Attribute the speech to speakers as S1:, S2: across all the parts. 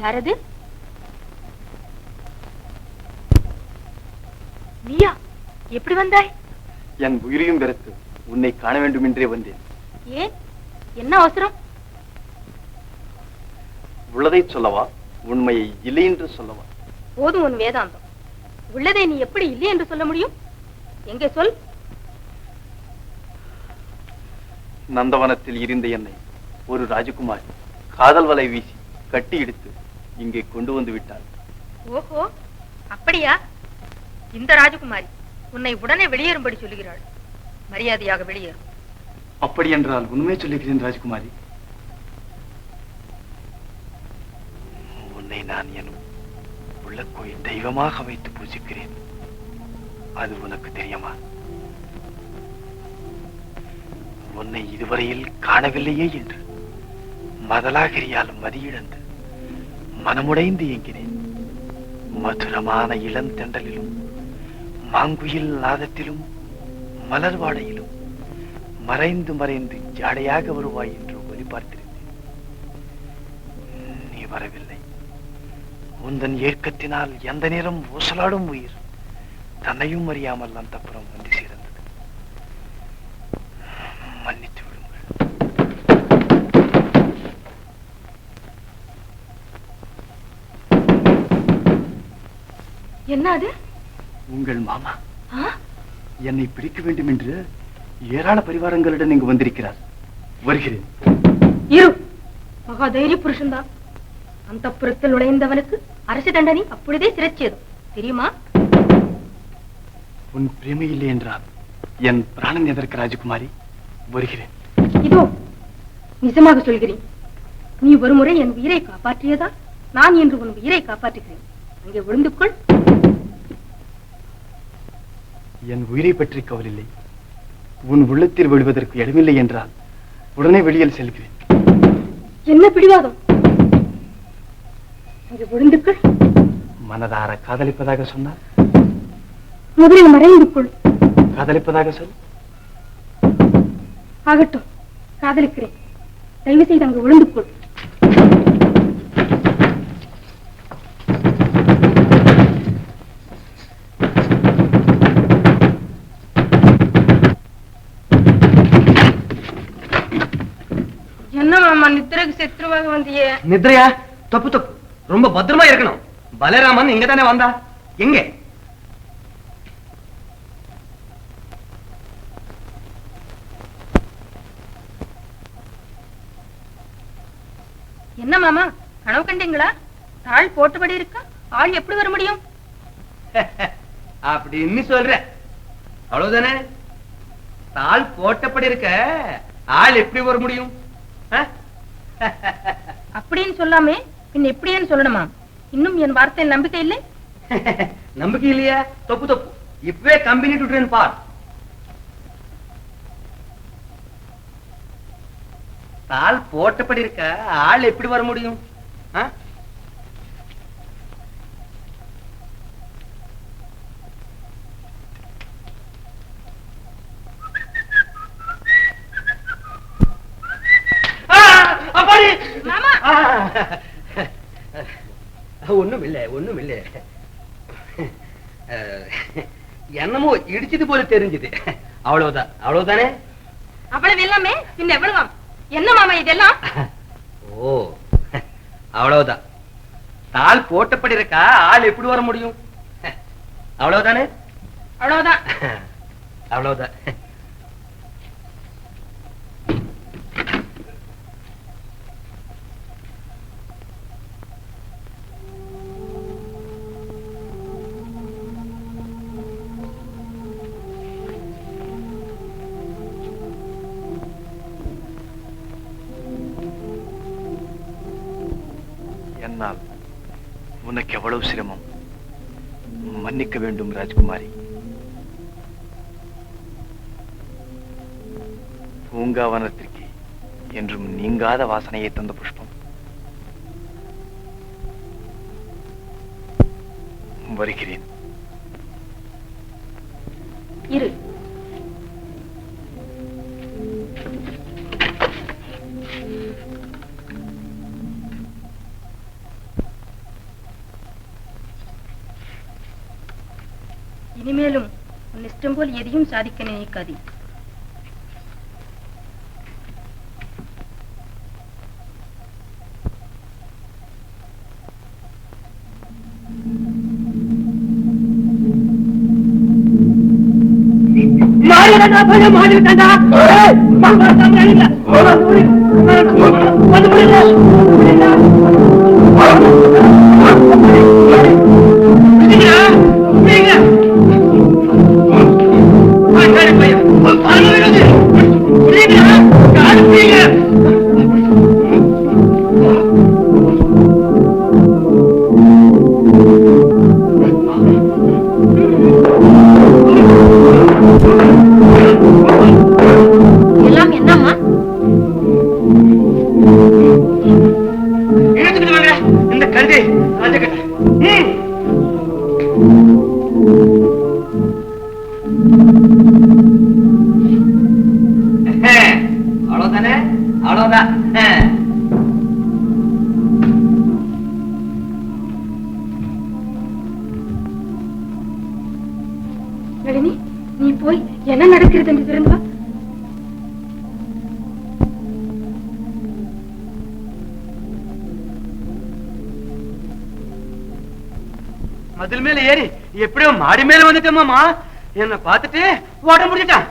S1: யாரது? நீயா? எப்படி வந்தாய்?
S2: என் உயிரையும் வெறுத்து உன்னை காண வேண்டும் என்றே வந்தேன்.
S1: ஏன், என்ன அவசரம்?
S2: உள்ளதை சொல்லவா, உண்மையை இல்லை என்று சொல்லவா?
S1: போதும் உன் வேதாந்தம். உள்ளதை நீ எப்படி இல்லை என்று சொல்ல முடியும்? எங்கே சொல்.
S2: நந்தவனத்தில் இருந்த என்னை ஒரு ராஜகுமாரி காதல் வலை வீசி கட்டி எடுத்து இங்கே கொண்டு வந்து விட்டாள்.
S1: ஓஹோ, அப்படியா? இந்த ராஜகுமாரி உன்னை உடனே வெளியேறும்படி சொல்லுகிறாள். மரியாதையாக வெளியேறும்.
S2: அப்படி என்றால் உண்மையை சொல்லுகிறேன் ராஜகுமாரி. உன்னை நான் என் உள்ள கோயில் தெய்வமாக வைத்து பூஜிக்கிறேன். அது உனக்கு தெரியுமா? உன்னை இதுவரையில் காணவில்லையே என்று மதலாகிரியால் மதியிழந்து மனமுடைந்து இயங்கினேன். மதுரமான இளந்தெண்டலிலும் மாங்குயில் நாதத்திலும் மலர் வாடையிலும் மறைந்து மறைந்து ஜாடையாக வருவாய் என்று ஒளிபார்த்திருந்தேன். நீ வரவில்லை. உந்தன் ஏற்கத்தினால் எந்த நேரம் ஊசலாடும் உயிர் தன்னையும் அறியாமல் அந்த புறம் வந்து சேர்ந்தது. மன்னித்து விடுங்கள்.
S1: என்ன அது?
S2: உங்கள் மாமா என்னை பிடிக்க வேண்டும் என்று ஏராள பரிவாரங்களுடன் இங்கு வந்திருக்கிறார். வருகிறேன்.
S1: இரு. மகா தைரிய புருஷன்தான். அந்த புறத்தில் நுழைந்தவனுக்கு அரசு தண்டனை அப்பொழுதே சிறைச்சேதும். தெரியுமா?
S2: உன் பிரேமை இல்லை என்றால் என் பிராணன் எதற்கு ராஜகுமாரி? வருகிறேன்.
S1: இதோ நிஜமாக சொல்கிறேன். நீ ஒருமுறை என் உயிரை காப்பாற்றியதா நான் என்று உன் உயிரை காப்பாற்றுகிறேன். அங்கே விழுந்துக்கொள்.
S2: என் உயிரை பற்றி கவலில்லை. உன் உள்ளத்தில் விழுவதற்கு இடமில்லை என்றால் உடனே வெளியில் செல்கிறேன்.
S1: என்ன பிடிவாதம்? அங்கே விழுந்துக்கள்.
S2: மனதார காதலிப்பதாக சொன்னால்
S1: முதலில் மறைந்துக்குள்.
S2: காதலிப்பதாக சொல்.
S1: ஆகட்டும், காதலிக்கிறேன். தயவு செய்து அங்கு விழுந்துக்குள். என்ன மாமா நித்திரைக்கு சத்ருவாக வந்தியே?
S3: நித்ரையா? தப்பு தப்பு. ரொம்ப பத்திரமா இருக்கணும். பலராமன் இங்க தானே வந்தா? எங்க?
S1: என்ன மாமா, கனவு கண்டீங்களா? தாள் போட்டபடி இருக்கா? ஆள் எப்படி வர முடியும்?
S3: அப்படின்னு சொல்ற. அவ்வளவுதானே? தாள் போட்டபடி இருக்க ஆள் எப்படி வர முடியும்?
S1: அப்படின்னு சொல்லாமே பின் எப்படின்னு சொல்லணுமா? இன்னும் என் வார்த்தை நம்பிக்கை இல்லை?
S3: நம்பிக்கை இல்லையா? தப்பு தப்பு. இப்பவே கம்பெனி டு ட்ரெயின் பார். தாள் போட்டபடி இருக்க ஆள் எப்படி வர முடியும்? ஒண்ணும் இல்ல, ஒண்ணும் இல்ல. என்னமோ இடிச்சது போல தெரிஞ்சது. அவ்வளவுதான். அவ்வளவுதானே?
S1: அவ்வளவு எல்லாமே பின்ன எவ்வளவு? என்ன மாமா இதெல்லாம்?
S3: ஓ, அவ்வளவுதான். தாள் போட்டபடி இருக்கா ஆள் எப்படி வர முடியும்? அவ்வளவுதானே?
S1: அவ்வளவுதான்.
S3: அவ்வளவுதான்.
S2: என்னால் உனக்கு எவ்வளவு சிரமம். மன்னிக்க வேண்டும் ராஜ்குமாரி. பூங்காவனத்திற்கு என்றும் நீங்காத வாசனையை தந்த புஷ்பம். வருகிறேன்.
S1: இரு. இஷ்டம் போல் எதையும் சாதிக்க நினைக்காதே. நளினி, நீ போய் என்ன நடக்கிறது என்று திறந்து வா.
S3: மதில் மேல ஏறி எப்படியோ மாடி மேல வந்துட்டோமாமா. என்ன பார்த்துட்டு ஓட முடிஞ்சிட்டான்.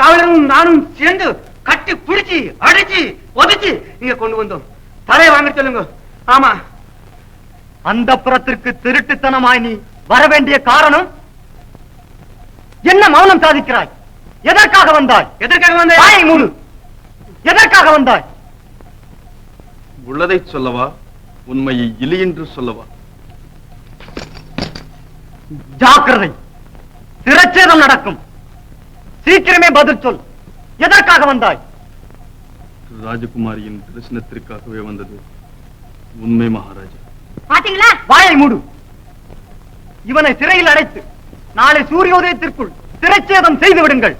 S3: காவலரும் நானும் சேர்ந்து கட்டி பிடிச்சி அடிச்சு உதச்சி இங்க கொண்டு வந்தோம். தலையை வாங்க சொல்லுங்க. ஆமா,
S4: அந்த புறத்திற்கு திருட்டுத்தனமாய் நீ வர வேண்டிய காரணம் என்ன? மௌனம் சாதிக்கிறாய். எதற்காக வந்தாய்?
S3: எதற்காக வந்தாய்?
S4: மூடு. எதற்காக வந்தாய்?
S5: உள்ளதை சொல்லவா, உண்மையை இல்லை என்று சொல்லவா?
S4: ஜாக்கிரதை, சிரச்சேதம் நடக்கும். சீக்கிரமே பதில் சொல். எதற்காக வந்தாய்?
S5: ராஜகுமாரியின் தரிசனத்திற்காகவே வந்தது உண்மை மகாராஜா.
S1: பாத்தீங்களா?
S4: வாயை மூடு. இவனை சிறையில் அடைத்து நாளை சூரியோதயத்திற்குள் சிரச்சேதம் செய்து விடுங்கள்.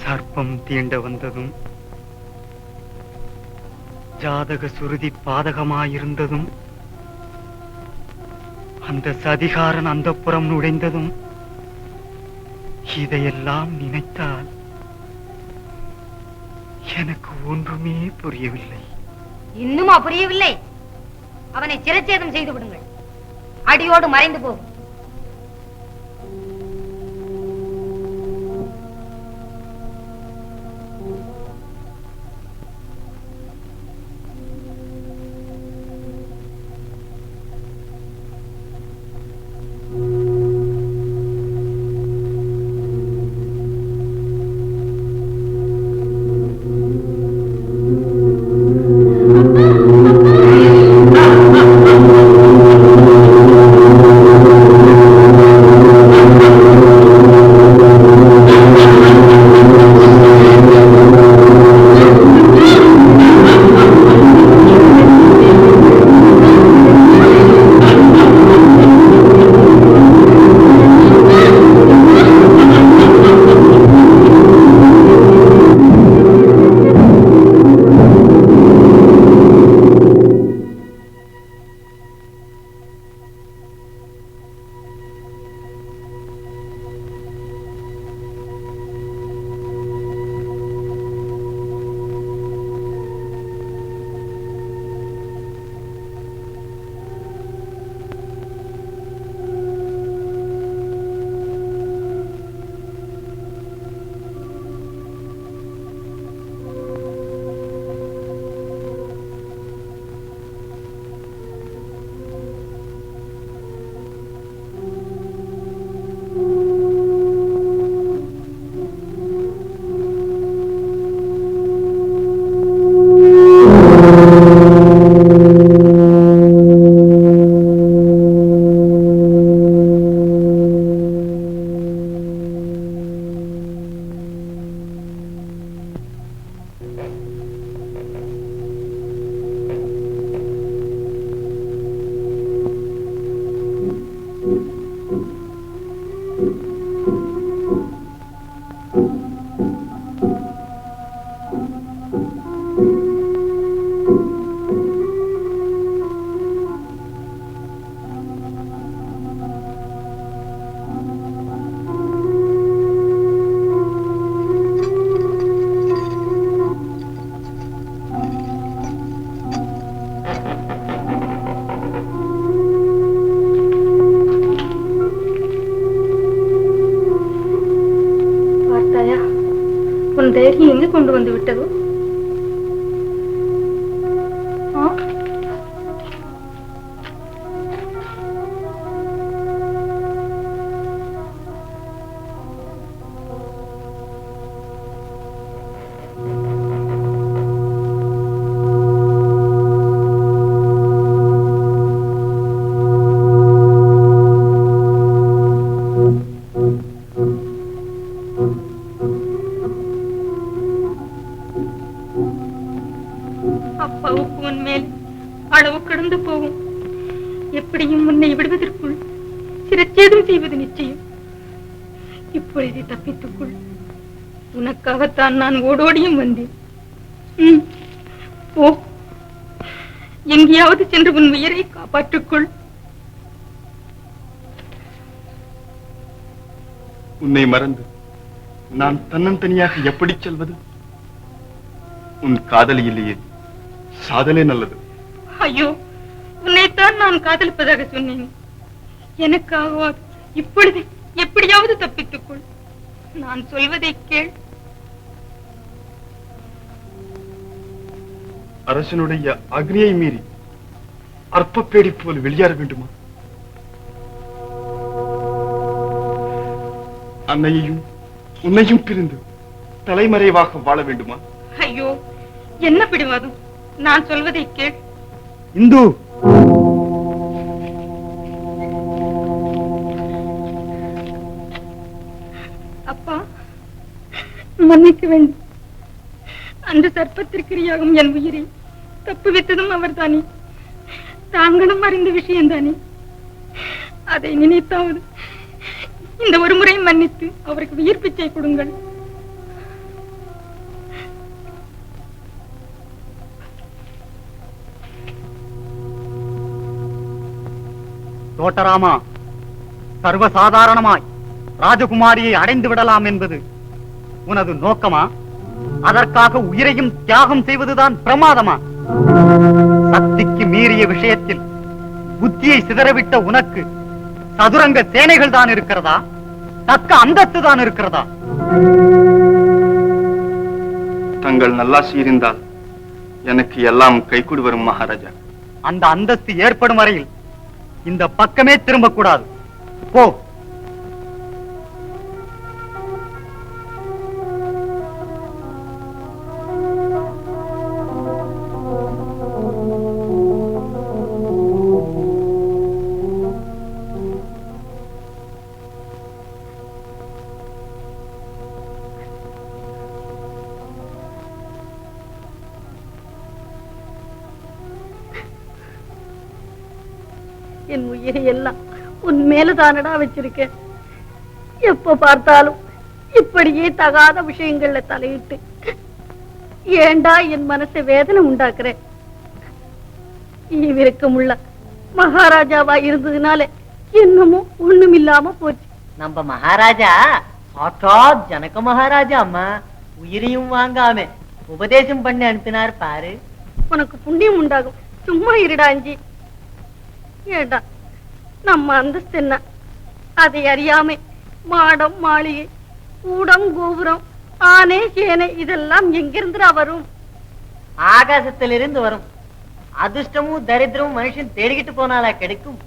S4: சர்ப்பம் தீண்ட வந்ததும் ஜாதக சுருதி பாதகமாயிருந்ததும் அந்த சதிகாரன் அந்தப்புறம் நுழைந்ததும் இதையெல்லாம் நினைத்தால் எனக்கு ஒன்றுமே புரியவில்லை.
S6: இன்னுமா புரியவில்லை? அவனை சிரச்சேதம் செய்து விடுங்கள். அடியோடு மறைந்து போகும்.
S1: இங்கு கொண்டு வந்து விட்டதோ? அப்பாவுக்கு உன் மேல் அளவு கடந்து போகும். எப்படியும் உன்னை விடுவதற்குள் சிரச்சேதம் செய்வது நிச்சயம். இப்பொழுது தப்பித்துக்குள். உனக்காகத்தான் நான் ஓடோடியும் வந்தேன். ஓ, எங்கேயாவது சென்று உன் உயிரை காப்பாற்றுக்கொள்.
S5: உன்னை மறந்து நான் தன்னந்தனியாக எப்படி செல்வது? உன் காதலி இல்லையே, சாதலே நல்லது.
S1: ஐயோ, உன்னைத்தான் நான் காதலிப்பதாக சொன்னேன். எனக்காக இப்பொழுது எப்படியாவது தப்பித்துக்கொள். நான் சொல்வதை கேள்.
S5: அரசனுடைய அக்னியை மீறி அற்பப்பேடி போல் வெளியேற வேண்டுமா? அன்னையையும் உன்னையும் பிரிந்து தலைமறைவாக வாழ வேண்டுமா?
S1: ஐயோ, என்ன பிடிவாதம்! நான் சொல்வதை கேள்.
S4: இந்து,
S1: அப்பா, மன்னிக்க வேண்டும். அந்த சர்ப்பத்திற்கிரியாகும் என் உயிரை தப்புவித்ததும் அவர்தானே. தாங்களும் அறிந்த விஷயம்தானே. அதை நினைத்தாவது இந்த ஒரு முறை மன்னித்து அவருக்கு உயிர் பிச்சை கொடுங்கள்.
S4: தோட்டராமா, சர்வசாதாரணமாய் ராஜகுமாரியை அடைந்து விடலாம் என்பது உனது நோக்கமா? அதற்காக உயிரையும் தியாகம் செய்வதுதான் பிரமாதமா? சக்திக்கு மீறிய விஷயத்தில் புத்தியை சிதறவிட்ட உனக்கு சதுரங்க சேனைகள் தான் இருக்கிறதா? தக்க அந்தஸ்து தான் இருக்கிறதா?
S5: தங்கள் நல்லாசி இருந்தால் எனக்கு எல்லாம் கைகூடி வரும் மகாராஜா.
S4: அந்த அந்தஸ்து ஏற்படும் வரையில் இந்த பக்கமே திரும்ப கூடாது. போ.
S7: என் உயிரை எல்லாம் உன் மேலதானடா வச்சிருக்கேன். எப்ப பார்த்தாலும் இப்படியே தகாத விஷயங்கள்ல தலையிட்டு ஏண்டா என் மனசை வேதனை உண்டாக்குறேன். ஈவிரக்கமுள்ள மகாராஜாவா இருந்ததுனால என்னமோ ஒண்ணும் இல்லாம போச்சு.
S8: நம்ம மகாராஜா சாட்சாத் ஜனக மகாராஜா அம்மா உயிரையும் வாங்காம உபதேசம் பண்ணி அனுப்பினார் பாரு.
S7: உனக்கு புண்ணியம் உண்டாகும். சும்மா இருடாஞ்சி. ஏண்டா நம்ம அந்தஸ்து என்ன? அதை அறியாம மாடம் மாளிகை கூடம் கோபுரம் ஆனை சேனை இதெல்லாம் எங்கிருந்துடா வரும்?
S8: ஆகாசத்திலிருந்து வரும். அதிர்ஷ்டமும் தரித்திரமும் மனுஷன் தேடிக்கிட்டு போனாலா கிடைக்கும்?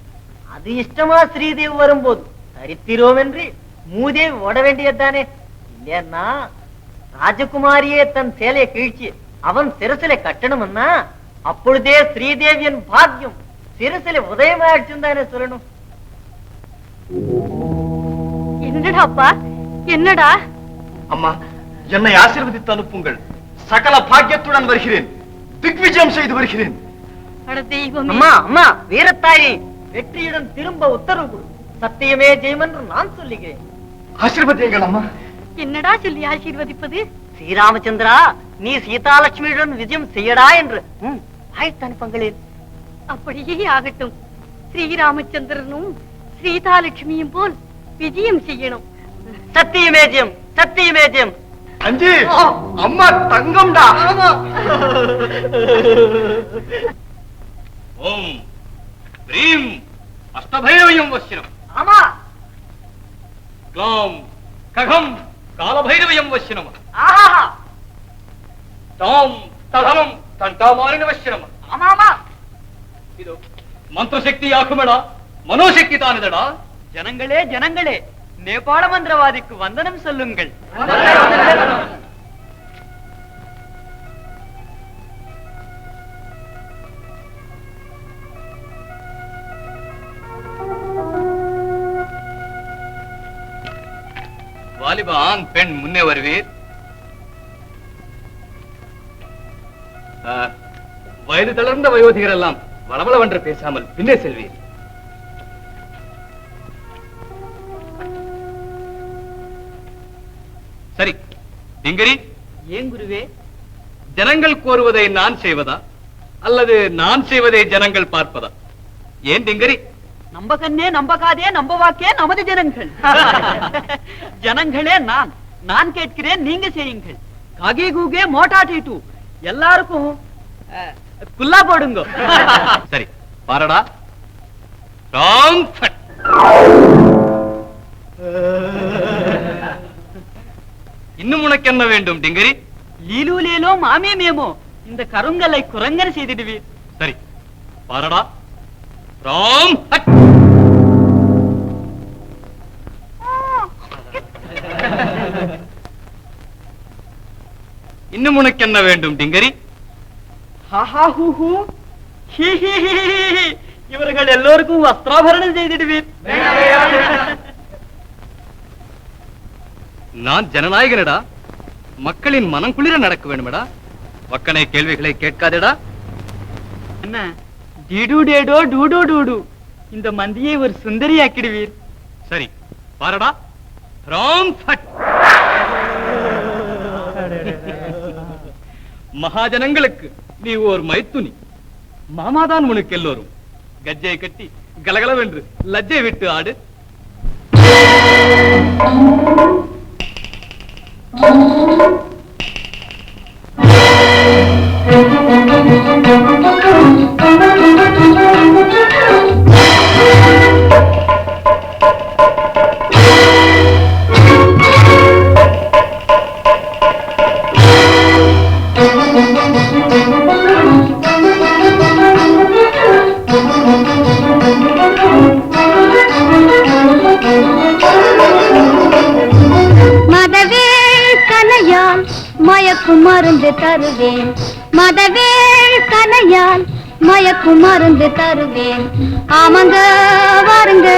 S8: அது இஷ்டமா ஸ்ரீதேவி வரும்போது தரித்திரோம் என்று மூதேவி ஓட வேண்டியதுதானே. இல்லையா ராஜகுமாரியே தன் சேலையை கிழிச்சு அவன் சிரசிலை கட்டணும்னா அப்பொழுதே ஸ்ரீதேவியின் பாக்கியம் சிரசிலை உதயமாயிடுச்சுன்னு தானே சொல்லணும்.
S7: என்னடாப்பா, என்னடா?
S5: அம்மா, என்னை ஆசீர்வதித்து அனுப்புங்கள். சகல பாக்கியத்துடன் வருகிறேன். திக்விஜயம் செய்து வருகிறேன்.
S8: அம்மா அம்மா வீரத்தாயே, வெற்றியுடன் திரும்ப உத்தரவு கொடு. சத்தியமே ஜெயம் என்று நான் சொல்லுகிறேன்.
S5: ஆசீர்வதிங்கள் அம்மா.
S7: என்னடா சொல்லி ஆசீர்வதிப்பது?
S8: ஸ்ரீராமச்சந்திரா, நீ சீதாலட்சுமியுடன் விஜயம் செய்யடா என்று வாழ்த்து அனுப்புங்களேன்.
S7: அப்படியே ஆகட்டும். ஸ்ரீராமச்சந்திரனும் சீதாலட்சுமியும் போல் விஜயம் செய்யணும்.
S8: சத்தியமே ஜெயம், சத்தியமே ஜெயம்.
S5: அஞ்சி, அம்மா தங்கம்டா.
S3: ஓம் ப்ரீம் அஷ்டபைரவயம் வசினம்.
S8: ஆமா.
S3: க்ளௌம் ககம் காலபைரவயம் வசினம்.
S8: ஆஹா.
S3: தாம் ததனம் தண்டாமாரின வச்சிரம.
S4: ஆமாமா,
S3: இது மந்திரசக்தி ஆகுமடா, மனோசக்தி தானதடா.
S4: ஜனங்களே ஜனங்களே, நேபாள மந்திரவாதிக்கு வந்தனம் சொல்லுங்கள்.
S3: வாலிப ஆண் பெண் முன்னே வருவீர். வயது தளர்ந்த வயோதிகர் எல்லாம் வளவளவென்று பேசாமல் பின்னே செல்வீர். சரி டிங்கரி.
S4: ஏன் குருவே?
S3: ஜனங்கள் கோருவதை நான் செய்வதா அல்லது நான் செய்வதை ஜனங்கள் பார்ப்பதா? ஏன் டிங்கரி?
S4: நம்ப கண்ணே நம்பகாதே, நம்ப வாக்கே நமது ஜனங்கள். ஜனங்களே நான் கேட்கிறேன், நீங்க செய்யுங்கள். காகே கூகே மோட்டா டீட்டு எல்லாருக்கும் குல்லா போடுங்க.
S3: சரி பாரடா. ராங் ஃபட். இன்னும் உனக்கு என்ன வேண்டும் டிங்கரி?
S4: லீலு லேலோ மாமே மேமோ, இந்த கருங்கலை குரங்கர் செய்திடுவீர்.
S3: சரி பாரடா. ராம் ஹட். இன்னும் உனக்கு என்ன வேண்டும் டிங்கரி?
S4: இவர்கள் எல்லோருக்கும் வஸ்திராபரணம் செய்திடுவீர்.
S3: நான் ஜனநாயகனடா. மக்களின் மனம் குளிர நடக்க வேண்டுமடா. வக்கனை கேள்விகளை கேட்காதடா.
S4: என்ன டிடு டேடோ டூடு டூடு, இந்த மந்தியை ஒரு சுந்தரி ஆக்கிடுவீர்.
S3: சரி பாரடா. ராம் ஃபட். மகாஜனங்களுக்கு நீ ஓர் மைத்துனி. மாமாதான் உனக்கு எல்லோரும். கஜ்ஜை கட்டி கலகலவென்று லஜ்ஜை விட்டு ஆடு.
S9: மருந்து தருவேன், மதவேள் கனையால் மயக்கும் மருந்து தருவேன். ஆமாங்க வாருங்க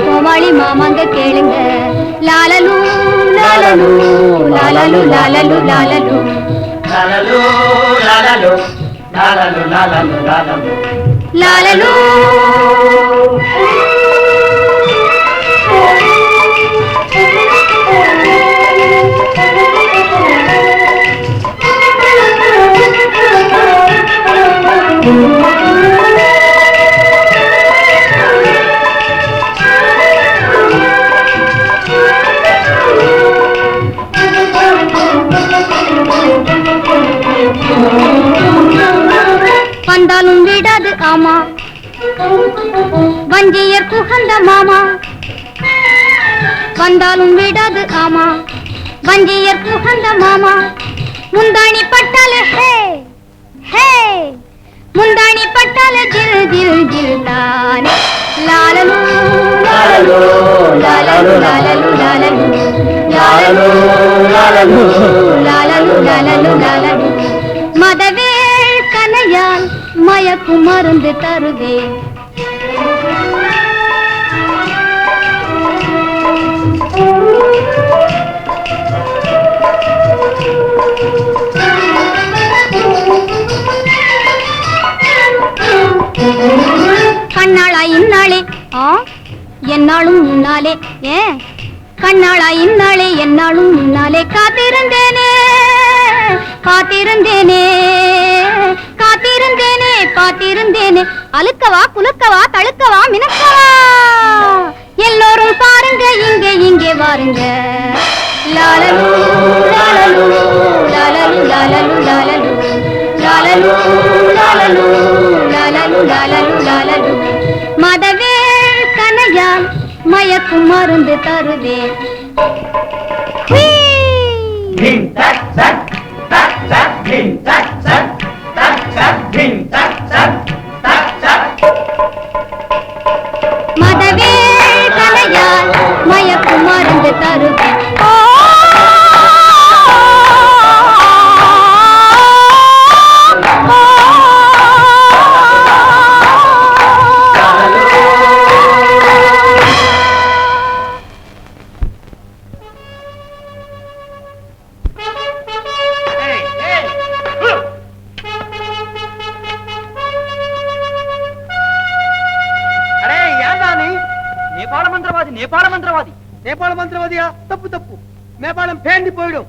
S9: கோமாளி மாமாங்க கேளுங்க. லாலலு லாலலு லாலலு லாலலு லாலலு லாலலு லாலலு லாலலு லாலலு லாலலு லாலலு. வந்தாலும் விடாது ஆமா வஞ்சியர் குகந்த மாமா. வந்தாலும் விடாது ஆமா வஞ்சியர் குகந்த மாமா. முந்தாணி பட்டால ஹே ஹே, முந்தாணி பட்டால ஜில் ஜில் ஜில் தானே. லாலலு லாலலு லாலலு லாலலு லாலலு லாலலு லாலலு லாலலு லாலலு லாலலு. மதவேள் கனையால் மயக்கும் மருந்து தருவேன். கண்ணாளா இந்நாளே என்னாலும் முன்னாலே, ஏன் கண்ணாளா இந்நாளே என்னாலும் முன்னாலே காத்திருந்தேனே காத்திருந்தேனே காத்திருந்தேனே பார்த்திருந்தேனே. அழுக்கவா குலுக்கவா தழுக்கவா மினுக்கவா எல்லோரும் பாருங்க இங்கே இங்கே வாருங்க. லாலலு லாலலு லாலலு லாலலு லாலலு லாலலு லாலலு லாலலு லாலலு லாலலு. மதவேள் கனையால் மயக்கும் மருந்து தருவேன்.
S10: Ding, tac, tac, tac, tac, ding.
S3: மந்திரவாதி நேபாள மந்திரவாதியா? தப்பு தப்பு. நேபாளம் பேண்டி போயிடும்.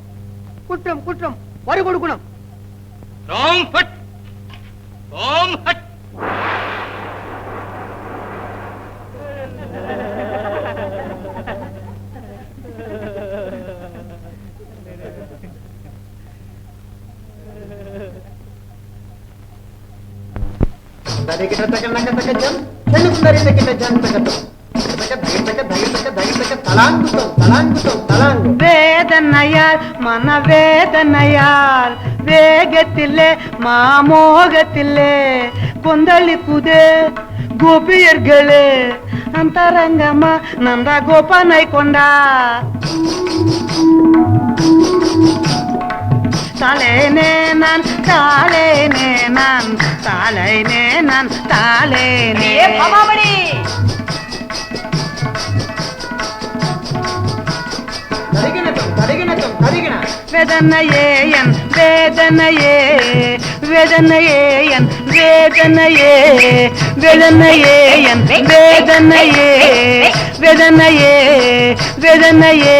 S3: குற்றம் குற்றம், வரி கொடுக்கணும்.
S10: வேதனையால் மனவேதனையால் வேகத்திலே மாமோகத்திலே கொந்தளிக்குதே கோபியர்களே ಅಂತರಂಗಮ ನಂದ ಗೋಪನೈಕೊಂಡ ತಾಲೇನೆ ನಾನ್ ತಾಲೇನೆ ನಾನ್ ತಾಲೇನೆ ನಾನ್ ತಾಲೇನೆ வேதனையே என் வேதனையே வேதனையே என் வேதனையே வேதனையே என் வேதனையே வேதனையே வேதனையே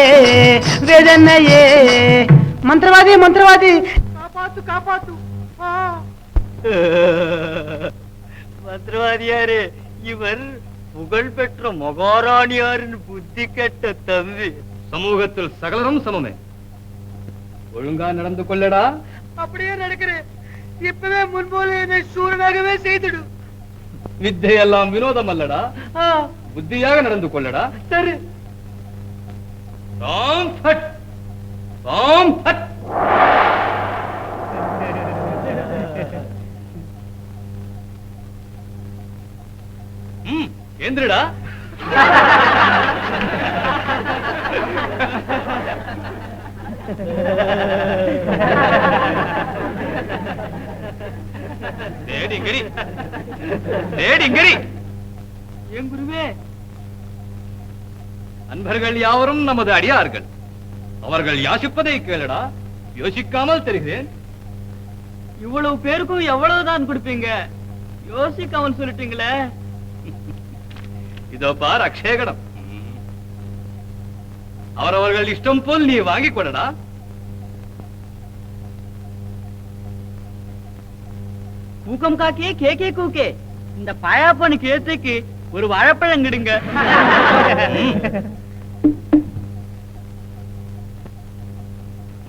S10: வேதனையே மந்திரவாதி மந்திரவாதி காப்பாத்து காப்பாத்து
S4: மந்திரவாதியாரே இவர் புகழ் பெற்ற மகாராணியாரின் புத்தி கெட்ட தம்பி.
S3: சமூகத்தில் சகலரும் சமமே. ஒழுங்கா நடந்து கொள்ளடா.
S10: அப்படியே நடக்கிறேன். இப்பவே முன்போல என்னை சூரனாகவே செய்துடு.
S3: வித்தையெல்லாம் வினோதம் அல்லடா, புத்தியாக நடந்து கொள்ளடா.
S10: சரி.
S3: ராம் ஃபட் ராம் ஃபட். கேந்திரடா.
S10: என் குருவே,
S3: அன்பர்கள் யாவரும் நமது அடியார்கள். அவர்கள் யாசிப்பதை கேளடா. யோசிக்காமல் தருகிறேன்.
S10: இவ்வளவு பேருக்கும் எவ்வளவுதான் கொடுப்பீங்க? யோசிக்காமல் சொல்லிட்டீங்களே.
S3: இதோ பார் அக்ஷயகடம். அவரவர்கள் இஷ்டம் போல் நீ வாங்கிக் கொள்ளடா.
S10: கூக்கம் காக்கே கேக்கே கூக்கே, இந்த பாயாப்பனுக்கு ஏத்தைக்கு ஒரு வாழைப்பழம் கிடுங்க.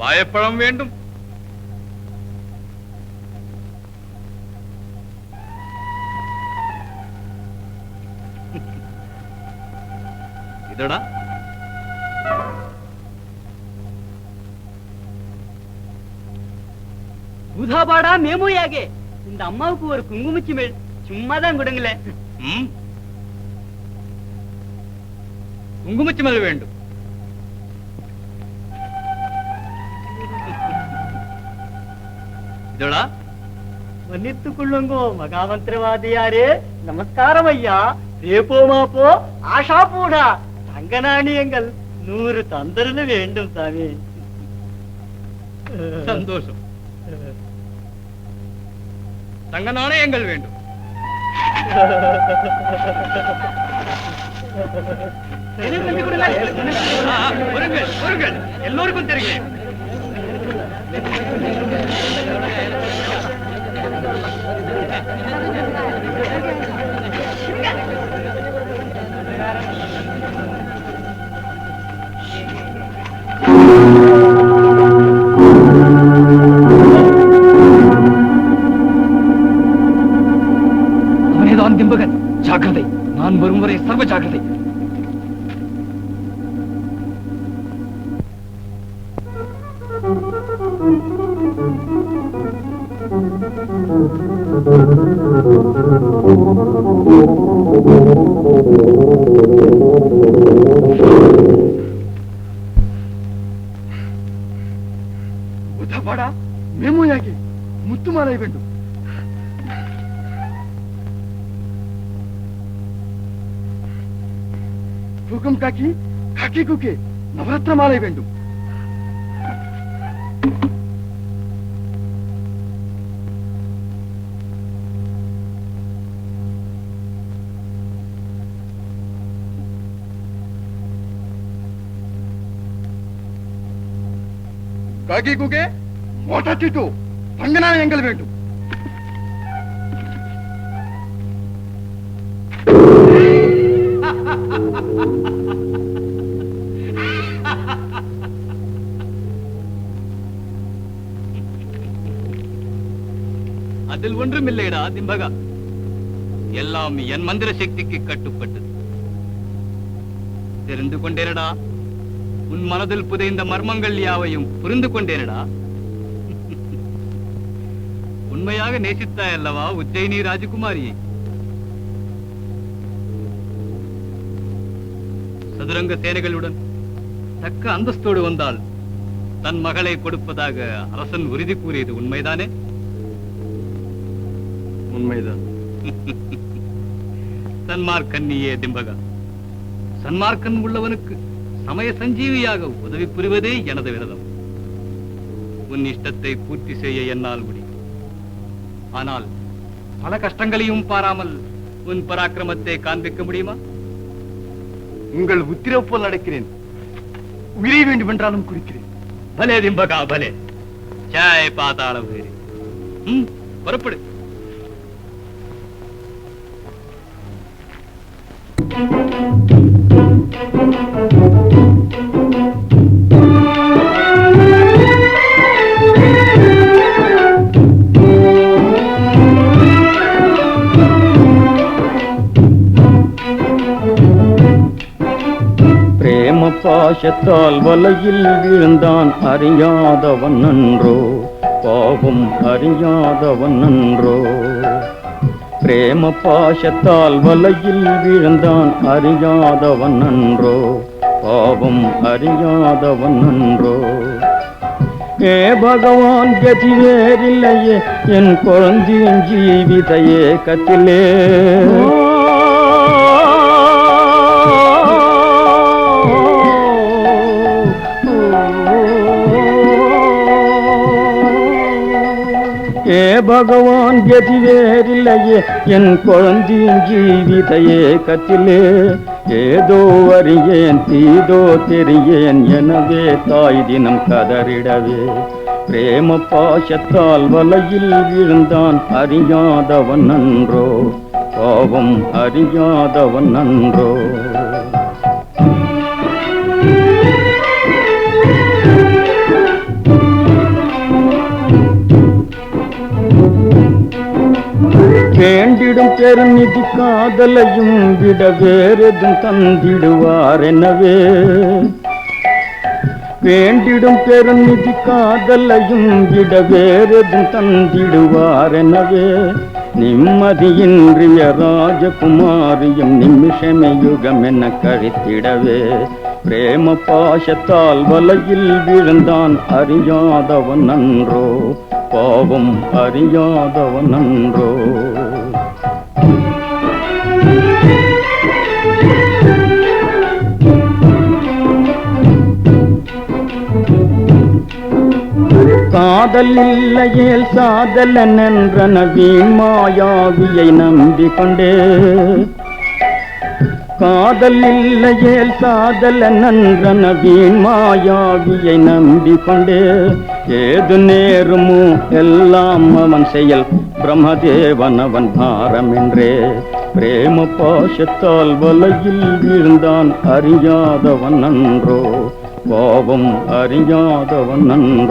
S3: வாழைப்பழம் வேண்டும். இதடா.
S10: பூதாபாடா மேமோயாகே, இந்த அம்மாவுக்கு ஒரு குங்குமச்சி மேல் சும்மாதான் கொடுங்களே.
S3: குங்குமச்சிமல் வேண்டும். இதடா.
S10: மன்னித்துக் கொள்ளுங்கோ மகாமந்திரவாதியாரே. நமஸ்காரம் ஐயா. ரேப்போ மாப்போ ஆஷா போடா. தங்க நாணயங்கள் 100 தந்தரல வேண்டும் சாமி.
S3: சந்தோஷம். தங்க நாணயங்கள் வேண்டும். எல்லோருக்கும் தெரிகிறேன். அவனேதான் திம்பகன். ஜாக்கிரதை. நான் வரும் வரை சர்வ ஜாக்கிரதை. உதவாடா மேமோயாகி முத்துமாலை வேண்டும். தூக்கம் காக்கி காக்கி குக்கே நவரத்ன மாலை வேண்டும்.
S5: காக்கி கூக்கே ஓட்டாச்சிட்டு பங்கநாணயங்கள் வேண்டும்.
S11: அதில் ஒன்றும் இல்லைடா திம்பகா, எல்லாம் என் மந்திர சக்திக்கு கட்டுப்பட்டது. தெரிந்து கொண்டேனடா, உன் மனதில் புதைந்த மர்மங்கள் யாவையும் புரிந்து கொண்டேனடா. உண்மையாக நேசித்தாய் அல்லவா உஜ்ஜயினி ராஜகுமாரியை? சதுரங்க சேனைகளுடன் தக்க அந்தஸ்தோடு வந்தால் தன் மகளை கொடுப்பதாக அரசன் உறுதி கூறியது உண்மைதானே?
S5: உண்மைதான்.
S11: சன்மார்க்கன்னியே திம்பகா, சன்மார்க்கன் உள்ளவனுக்கு சமய சஞ்சீவியாக உதவி புரிவதே எனது விரதம். உன் இஷ்டத்தை பூர்த்தி செய்ய என்னால் முடியும். ஆனால் பல கஷ்டங்களையும் பாராமல் உன் பராக்கிரமத்தை காண்பிக்க முடியுமா?
S5: உங்கள் உத்திரவு போல் நடக்கிறேன். உயிரை வேண்டும் என்றாலும் குறிக்கிறேன்.
S11: பலே திம்பகா பலே. ஜெய் பாதாள பைரவி. புறப்படு.
S12: பிரேம பாசத்தால் வலையில் விழுந்தான் அறியாதவன் நன்றோ, பாவம் அறியாதவன் நன்றோ. பிரேம பாசத்தால் வலையில் விழுந்தான் அறியாதவன் நன்றோ, பாவம் அறியாதவன் நன்றோ. ஏ பகவான் கதி வேறில்லையே என் குழந்தையின் ஜீவித ஏக்கத்திலே. ஏ பகவான் கதி வேறில்லையே என் குழந்தையின் ஜீவித ஏக்கத்திலே. ஏதோ அறியேன் தீதோ தெரியேன் எனவே தாய் தினம் கதறிடவே. பிரேம பாசத்தால் வலையில் விழுந்தான் அறியாதவன் நன்றோ, பாவம் அறியாதவன் நன்றோ. வேண்டிடும் பெருநிதி காதலையும் விட வேறெதும் தந்திடுவார் எனவே. வேண்டிடும் பெருநிதி காதலையும் விட வேறெதும் தந்திடுவார் எனவே. நிம்மதியின்றிய ராஜகுமாரியும் நிமிஷமே யுகம் என கழித்திடவே. பிரேம பாசத்தால் வலையில் விழுந்தான் அறியாதவன் நன்றோ, பாவம் அறியாதவன் நன்றோ. காதல் இல்லையேல் சாதலன் என்ற நவீன் மாயாவியை நம்பிக்கொண்டே. காதல் இல்லையேல் சாதலன் என்ற நவீன் மாயாவியை நம்பிக்கொண்டே. ஏது நேருமோ எல்லாம் அவன் செயல், பிரம்மதேவன் அவன் பாரம் என்றே. பிரேம பாசத்தால் வலையில் வீழ்ந்தான் அறியாதவன் நன்றோ, பாவம் அறியாதவன் நன்றோ.